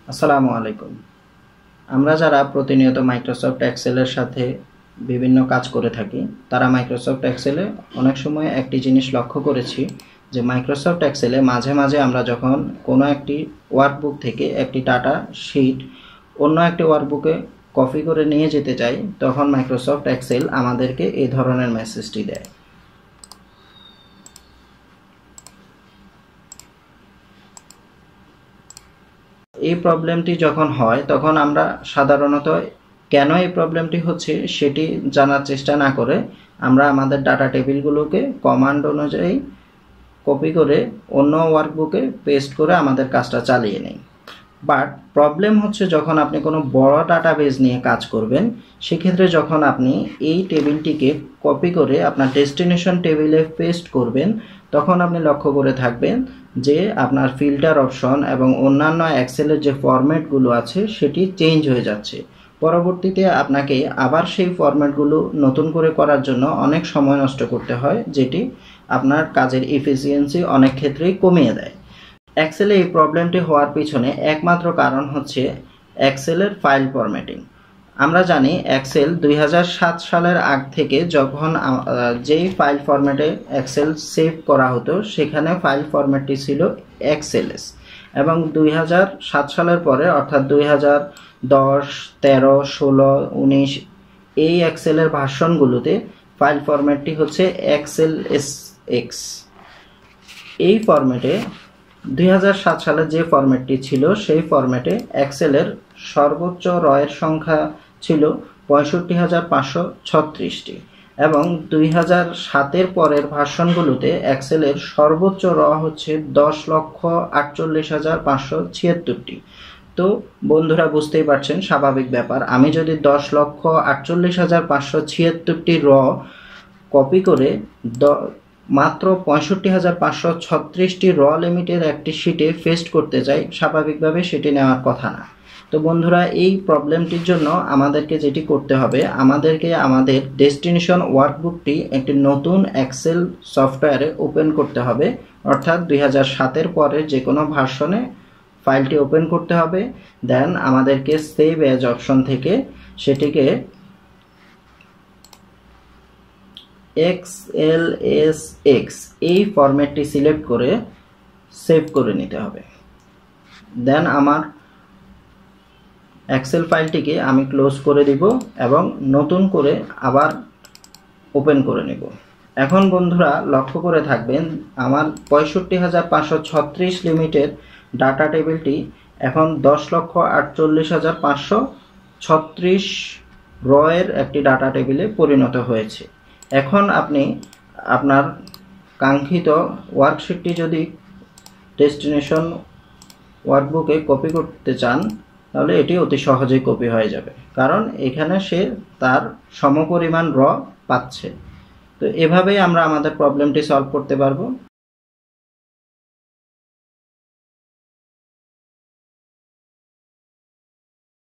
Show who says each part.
Speaker 1: আসসালামু আলাইকুম। আমরা যারা প্রতিনিয়ত মাইক্রোসফট এক্সেলের সাথে বিভিন্ন কাজ করে থাকি, তারা মাইক্রোসফট এক্সেলে অনেক সময় একটি জিনিস লক্ষ্য করেছি যে মাইক্রোসফট এক্সেলে মাঝে মাঝে আমরা যখন কোনো একটি ওয়ার্কবুক থেকে একটি ডাটা শিট অন্য একটি ওয়ার্কবুকে কপি করে নিয়ে যেতে চাই, তখন মাইক্রোসফট এক্সেল আমাদেরকে এই ধরনের মেসেজটি দেয়। এই প্রবলেমটি যখন হয় তখন আমরা সাধারণত কেন এই প্রবলেমটি হচ্ছে সেটি জানার চেষ্টা না করে আমরা আমাদের ডাটা টেবিলগুলোকে কমান্ড অনুযায়ী কপি করে অন্য ওয়ার্কবুকে পেস্ট করে আমাদের কাজটা চালিয়ে নিই। বাট প্রবলেম হচ্ছে যখন আপনি কোনো বড় ডাটাবেজ নিয়ে কাজ করবেন, সেক্ষেত্রে যখন আপনি এই টেবিলটিকে কপি করে আপনার ডেস্টিনেশন টেবিলে পেস্ট করবেন, তখন আপনি লক্ষ্য করে থাকবেন যে আপনার ফিল্টার অপশন এবং অন্যান্য এক্সেলের যে ফরম্যাটগুলো আছে সেটি চেঞ্জ হয়ে যাচ্ছে। পরবর্তীতে আপনাকে আবার সেই ফরম্যাটগুলো নতুন করে করার জন্য অনেক সময় নষ্ট করতে হয়, যেটি আপনার কাজের এফিসিয়েন্সি অনেক ক্ষেত্রেই কমিয়ে দেয়। এক্সেলে এই প্রবলেমটি হওয়ার পিছনে একমাত্র কারণ হচ্ছে এক্সেলের ফাইল ফরম্যাটিং। আমরা জানি এক্সেল 2007 সালের আগ থেকে যখন যেই ফাইল ফরম্যাটে এক্সেল সেভ করা হতো সেখানে ফাইল ফরম্যাটটি ছিল এক্সএলএস, এবং 2007 সালের পরে অর্থাৎ 2010, 13, 16, 19 এই এক্সেলের ভার্সনগুলোতে ফাইল ফরম্যাটটি হচ্ছে এক্সএলএসএক্স। এই ফরম্যাটে 2007 সালে যে ফরম্যাটটি ছিল সেই ফরম্যাটে এক্সেলের সর্বোচ্চ রয়ের সংখ্যা ছিল 65,536টি, এবং 2007-এর পরের ভার্সনগুলোতে এক্সেলের সর্বোচ্চ র হচ্ছে 10,48,576টি। তো বন্ধুরা বুঝতেই পারছেন, স্বাভাবিক ব্যাপার, আমি যদি 10,48,576টি র কপি করে মাত্র 65,536টি র লিমিটের একটি শিটে পেস্ট করতে চাই, স্বাভাবিকভাবে সেটি নেওয়ার কথা না। তো বন্ধুরা, এই প্রবলেমটির জন্য আমাদেরকে যেটি করতে হবে, আমাদেরকে আমাদের ডেস্টিনেশন ওয়ার্কবুকটি একটি নতুন এক্সেল সফটওয়্যারে ওপেন করতে হবে, অর্থাৎ 2007-এর পরে যে কোনো ভার্সনে ফাইলটি ওপেন করতে হবে। দেন আমাদেরকে সেভ এজ অপশন থেকে সেটিকে এক্সএলএসএক্স এই ফরম্যাটটি সিলেক্ট করে সেভ করে নিতে হবে। দেন আমার এক্সেল ফাইলটিকে আমি ক্লোজ করে দিব এবং নতুন করে আবার ওপেন করে নেব। এখন বন্ধুরা লক্ষ্য করে থাকবেন, আমার 65,536 লিমিটের ডাটা টেবিলটি এখন 10,48,536 রয়ের একটি ডাটা টেবিলে পরিণত হয়েছে। এখন আপনি আপনার কাঙ্ক্ষিত ওয়ার্কশিটটি যদি ডেস্টিনেশন ওয়ার্কবুকে কপি করতে চান, তাহলে এটি অতি সহজেই কপি হয়ে যাবে, কারণ এখানে সে তার সমপরিমাণ র পাচ্ছে। তো এভাবেই আমরা আমাদের প্রবলেমটি সলভ করতে পারবো।